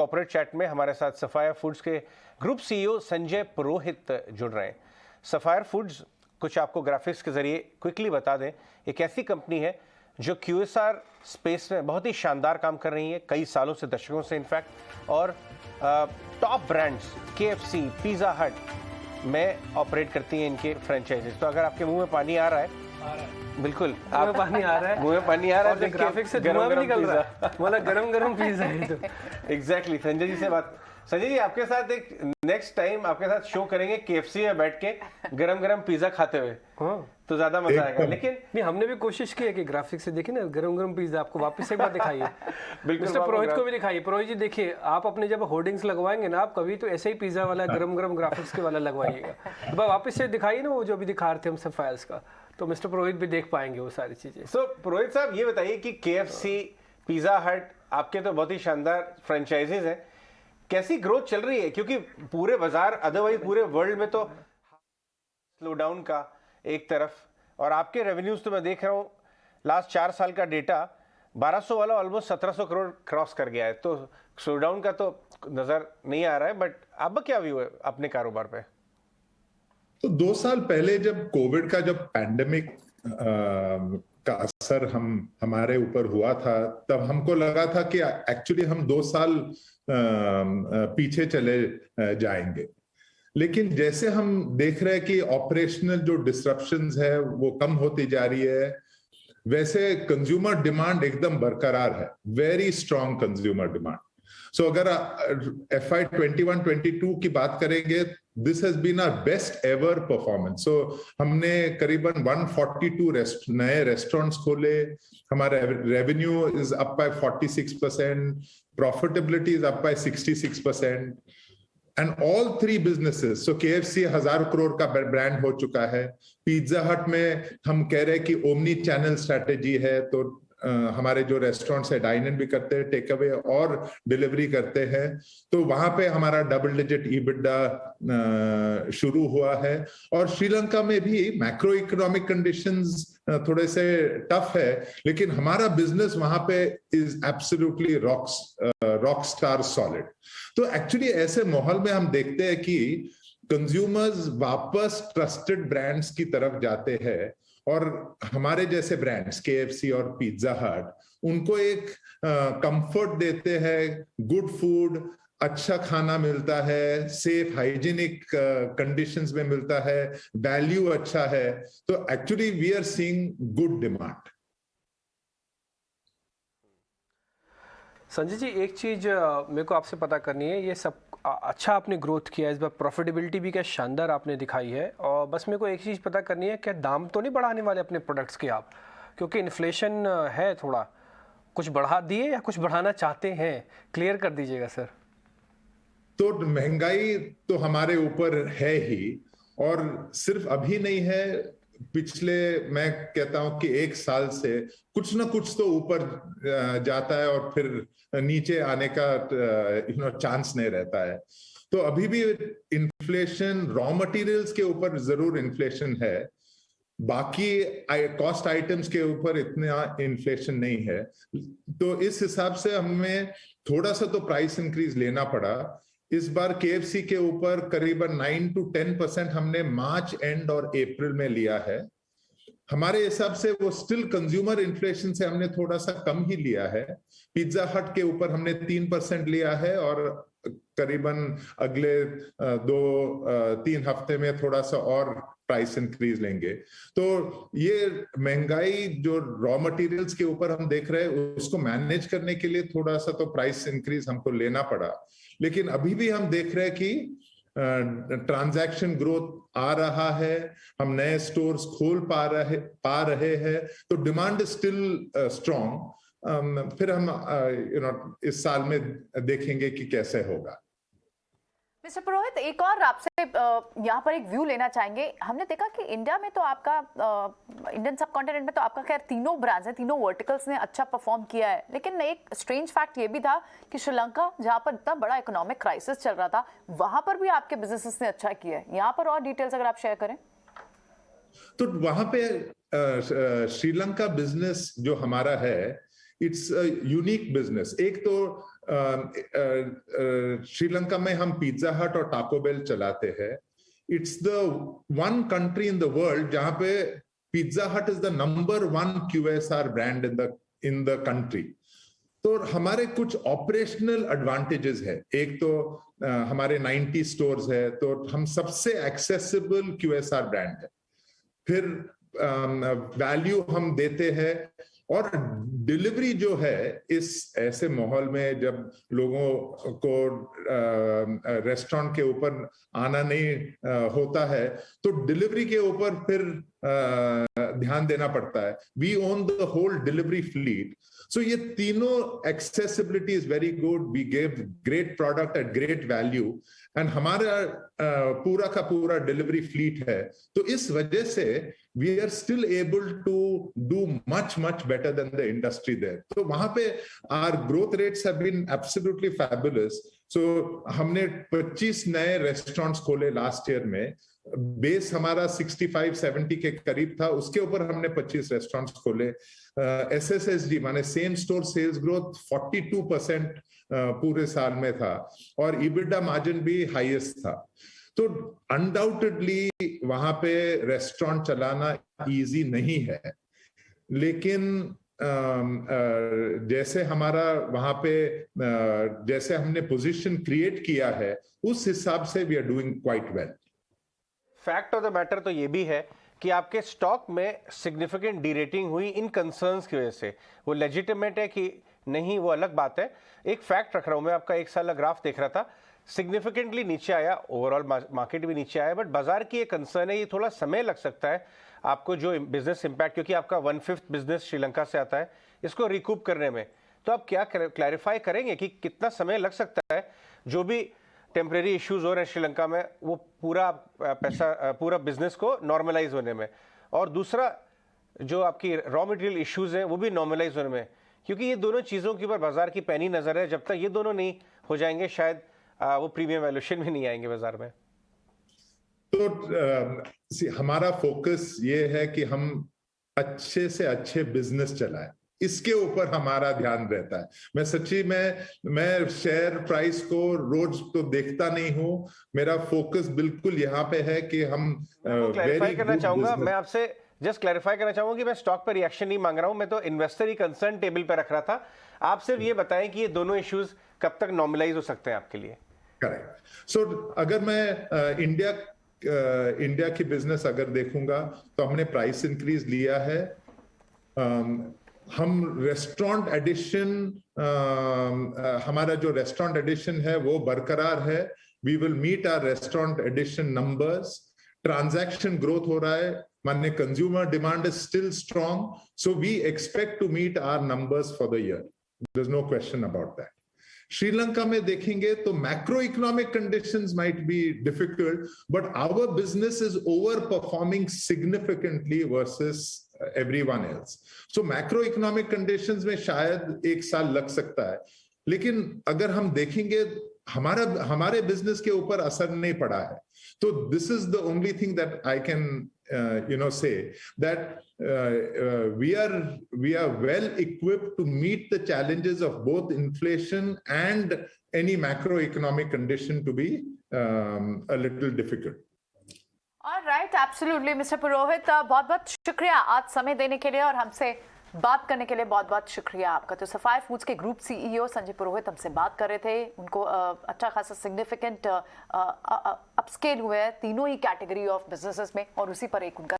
Corporate chat में हमारे साथ सफायर फूड्स के ग्रुप सीईओ संजय पुरोहित जुड़ रहे हैं। सफायर फूड्स कुछ आपको ग्राफिक्स के जरिए क्विकली बता दें, एक ऐसी कंपनी है जो QSR स्पेस में बहुत ही शानदार काम कर रही है, कई सालों से, दशकों से इनफैक्ट, और टॉप ब्रांड्स KFC, पिज़्ज़ा हट में ऑपरेट करती हैं इनके फ्रेंचाइजीज। तो अगर आपके मुंह में पानी आ रहा है, बिल्कुल मुंह में पानी आ रहा है, मुंह में पानी आ रहा है, ग्राफिक्स से धुआं भी निकल रहा है, मतलब गरम पिज़्ज़ा है। तो एग्जैक्टली संजय जी से बात। संजय जी, आपके साथ एक नेक्स्ट टाइम आपके साथ शो करेंगे KFC में बैठ के गरम पिज़्ज़ा खाते हुए, तो ज्यादा मजा आएगा। लेकिन नहीं, हमने भी कोशिश की है कि ग्राफिक्स से देखिए ना, गरम पिज़्ज़ा आपको वापस एक बार दिखाइए। मिस्टर पुरोहित को भी दिखाइए। पुरोहित जी देखिए, आप अपने जब होर्डिंग्स लगवाएंगे ना, आप कभी तो ऐसे ही पिज़्ज़ा वाला गरम ग्राफिक्स के वाला लगवाइएगा। तो वापस से दिखाइए ना वो जो भी दिखा रहे थे हम सफायर्स का, तो मिस्टर पुरोहित भी देख पाएंगे वो सारी चीजें। सो पुरोहित साहब, ये बताइए कि KFC, पिज़्ज़ा हट, आपके तो बहुत ही शानदार फ्रेंचाइजीज हैं, कैसी ग्रोथ चल रही है? क्योंकि पूरे बाजार, अदरवाइज पूरे वर्ल्ड में तो स्लो डाउन का एक तरफ, और आपके रेवेन्यूज तो मैं देख रहा हूँ लास्ट 4 साल का डेटा 1200 वाला ऑलमोस्ट 1700 करोड़ क्रॉस कर गया है, तो स्लो डाउन का तो नजर नहीं आ रहा है। बट आपका क्या व्यू है अपने कारोबार पे? तो 2 साल पहले जब कोविड का जब पैंडेमिक का असर हमारे ऊपर हुआ था, तब हमको लगा था कि एक्चुअली हम 2 साल पीछे चले जाएंगे। लेकिन जैसे हम देख रहे हैं कि ऑपरेशनल जो डिसरप्शंस है वो कम होती जा रही है, वैसे कंज्यूमर डिमांड एकदम बरकरार है, very strong consumer demand. So अगर FY 21-22 की बात करेंगे, this has been our best ever performance. So हमने करीबन 142 नए रेस्टोरेंट्स खोले, हमारा revenue is up by 46%, profitability is up by 66%, and all 3 businesses. So KFC 1000 crore का ब्रांड हो चुका है, पिज़्ज़ा हट में हम कह रहे हैं कि ओमनी चैनल स्ट्रैटेजी है, तो हमारे जो रेस्टोरेंट्स है डाइन इन भी करते हैं, टेक अवे और डिलीवरी करते हैं, तो वहां पे हमारा डबल डिजिट EBITDA शुरू हुआ है। और श्रीलंका में भी मैक्रो इकोनॉमिक कंडीशंस थोड़े से टफ है, लेकिन हमारा बिजनेस वहां पे is absolutely rock star solid. तो एक्चुअली ऐसे माहौल में हम देखते हैं कि कंज्यूमर्स वापस ट्रस्टेड ब्रांड्स की तरफ जाते हैं, और हमारे जैसे ब्रांड्स KFC और पिज़्ज़ा हट उनको एक कंफर्ट देते हैं, गुड फूड, अच्छा खाना मिलता है, सेफ हाइजीनिक कंडीशंस में मिलता है, वैल्यू अच्छा है, तो actually we are seeing good demand. Sanjay ji, एक चीज मेरे को आपसे पता करनी है, ये सब अच्छा आपने ग्रोथ किया है इस बार, प्रॉफिटेबिलिटी भी क्या शानदार आपने दिखाई है, और बस मेरे को एक चीज़ पता करनी है, क्या दाम तो नहीं बढ़ाने वाले अपने प्रोडक्ट्स के आप? क्योंकि इन्फ्लेशन है, थोड़ा कुछ बढ़ा दिए या कुछ बढ़ाना चाहते हैं, क्लियर कर दीजिएगा सर। तो महंगाई तो हमारे ऊपर है ही, और सिर्फ अभी नहीं है, पिछले मैं कहता हूं कि 1 साल से कुछ ना कुछ तो ऊपर जाता है और फिर नीचे आने का चांस नहीं रहता है। तो अभी भी इन्फ्लेशन, रॉ मटेरियल्स के ऊपर जरूर इन्फ्लेशन है, बाकी कॉस्ट आइटम्स के ऊपर इतना इन्फ्लेशन नहीं है। तो इस हिसाब से हमें थोड़ा सा तो प्राइस इंक्रीज लेना पड़ा। इस बार KFC के ऊपर करीबन 9 to 10% हमने मार्च एंड और अप्रैल में लिया है। हमारे हिसाब से वो स्टिल कंज्यूमर इन्फ्लेशन से हमने थोड़ा सा कम ही लिया है। पिज़्ज़ा हट के ऊपर हमने 3% लिया है, और करीबन अगले 2-3 हफ्ते में थोड़ा सा और प्राइस इंक्रीज लेंगे। तो ये महंगाई जो रॉ मटेरियल्स के ऊपर हम देख रहे हैं, उसको मैनेज करने के लिए थोड़ा सा तो प्राइस इंक्रीज हमको लेना पड़ा। लेकिन अभी भी हम देख रहे हैं कि ट्रांजैक्शन ग्रोथ आ रहा है, हम नए स्टोर्स खोल पा रहे हैं, तो डिमांड स्टिल स्ट्रॉन्ग। फिर हम इस साल में देखेंगे कि कैसे होगा। मिस्टर पुरोहित, एक और आपसे यहाँ पर एक व्यू लेना चाहेंगे। हमने देखा कि इंडिया में तो आपका इंडियन सब कॉन्टिनेंट में तो आपका खैर तीनों ब्रांड्स हैं, तीनों वर्टिकल्स ने अच्छा परफॉर्म किया है, लेकिन एक स्ट्रेंज फैक्ट ये भी था कि श्रीलंका, जहाँ पर इतना बड़ा इकोनॉमिक क्राइसिस चल रहा था, वहां पर भी आपके बिजनेसेस ने अच्छा किया है। यहाँ पर और डिटेल्स अगर आप शेयर करें। तो वहां पे श्रीलंका बिजनेस जो हमारा है, इट्स यूनिक बिजनेस। एक तो श्रीलंका में हम पिज्जा हट और टाको बेल चलाते हैं. It's the one country in the world जहां पे पिज्जा हट is the number 1 QSR brand in the country. तो हमारे कुछ ऑपरेशनल एडवांटेजेस है. एक तो हमारे 90 स्टोर्स है, तो हम सबसे एक्सेसिबल QSR ब्रांड है. फिर वैल्यू हम देते हैं, और डिलीवरी जो है इस ऐसे माहौल में जब लोगों को रेस्टोरेंट के ऊपर आना नहीं होता है, तो डिलीवरी के ऊपर फिर ध्यान देना पड़ता है. We own the whole delivery fleet. So ये तीनों accessibility is very good. We give great product at great value, and हमारा पूरा का पूरा डिलीवरी फ्लीट है. तो इस वजह से we are still able to do much better than the industry there. तो वहां पे our growth rates have been absolutely fabulous. So हमने 25 नए रेस्टोरेंट्स खोले लास्ट ईयर में. बेस हमारा 65-70 के करीब था, उसके ऊपर हमने 25 रेस्टोरेंट्स खोले. SSSG माने सेम स्टोर सेल्स ग्रोथ 42% पूरे साल में था, और EBITDA मार्जिन भी हाईएस्ट था. तो अनडाउटेडली वहां पे रेस्टोरेंट चलाना इजी नहीं है, लेकिन जैसे हमारा वहां पे जैसे हमने पोजीशन क्रिएट किया है, उस हिसाब से we are doing quite well. Fact of the matter तो ये भी है कि आपके स्टॉक में सिग्निफिकेंट डीरेटिंग हुई इन कंसर्न्स की वजह से. वो लेजिटिमेट है कि नहीं, वो अलग बात है. एक फैक्ट रख रहा हूं मैं, आपका 1 साल का ग्राफ देख रहा था, सिग्निफिकेंटली नीचे आया, ओवरऑल मार्केट भी नीचे आया, बट बाजार की एक कंसर्न है ये थोड़ा समय लग सकता है आपको जो बिजनेस इंपैक्ट, क्योंकि आपका 1/5 बिजनेस श्रीलंका से आता है, इसको रिकूप करने में. तो आप क्या क्लैरिफाई करेंगे कि कितना समय लग सकता है जो भी टेम्परेरी इश्यूज हो रहे हैं श्रीलंका में, वो पूरा पैसा पूरा बिजनेस को नॉर्मलाइज होने में, और दूसरा जो आपकी रॉ मटेरियल इश्यूज हैं वो भी नॉर्मलाइज होने में, क्योंकि ये दोनों चीज़ों के ऊपर बाजार की पैनी नजर है. जब तक ये दोनों नहीं हो जाएंगे शायद वो प्रीमियम वैल्यूएशन भी नहीं आएंगे बाजार में. तो हमारा फोकस ये है कि हम अच्छे से अच्छे बिजनेस चलाएं, इसके ऊपर हमारा ध्यान रहता है. मैं सच्ची मैं शेयर प्राइस को रोज तो देखता नहीं हूं. मेरा फोकस बिल्कुल यहाँ पे है कि हम क्लैरिफाई करना चाहूंगा, मैं आपसे जस्ट क्लैरिफाई करना चाहूंगा कि मैं स्टॉक पर रिएक्शन नहीं मांग रहा हूं, मैं तो इन्वेस्टर ही कंसर्न टेबल पर रख रहा था. आप सिर्फ ये बताएं कि ये दोनों इश्यूज कब तक नॉर्मलाइज हो सकते हैं आपके लिए. करेक्ट. सो अगर मैं इंडिया की बिजनेस अगर देखूंगा, तो हमने प्राइस इंक्रीज लिया है. हम रेस्टोरेंट एडिशन, हमारा जो रेस्टोरेंट एडिशन है वो बरकरार है. We will meet our restaurant addition numbers. Transaction growth हो रहा है, माने consumer demand is still strong. So we expect to meet our numbers for the year. There is no question about that. Sri Lanka में देखेंगे तो macro economic conditions might be difficult, but our business is over performing significantly versus everyone else. So macro economic conditions में शायद 1 साल लग सकता है, लेकिन अगर हम देखेंगे हमारे बिजनेस के ऊपर असर नहीं पड़ा है. तो this is the only thing that I can say that we are well equipped to meet the challenges of both inflation and any macroeconomic condition to be a little difficult. Right, absolutely mister Purohit, बहुत बहुत शुक्रिया आज समय देने के लिए और हमसे बात करने के लिए. बहुत बहुत शुक्रिया आपका. तो सफाई फूड्स के ग्रुप CEO संजय पुरोहित हमसे बात कर रहे थे. उनको अच्छा खासा सिग्निफिकेंट अपस्केल हुए हैं तीनों ही कैटेगरी ऑफ बिजनेसेस में, और उसी पर एक उनका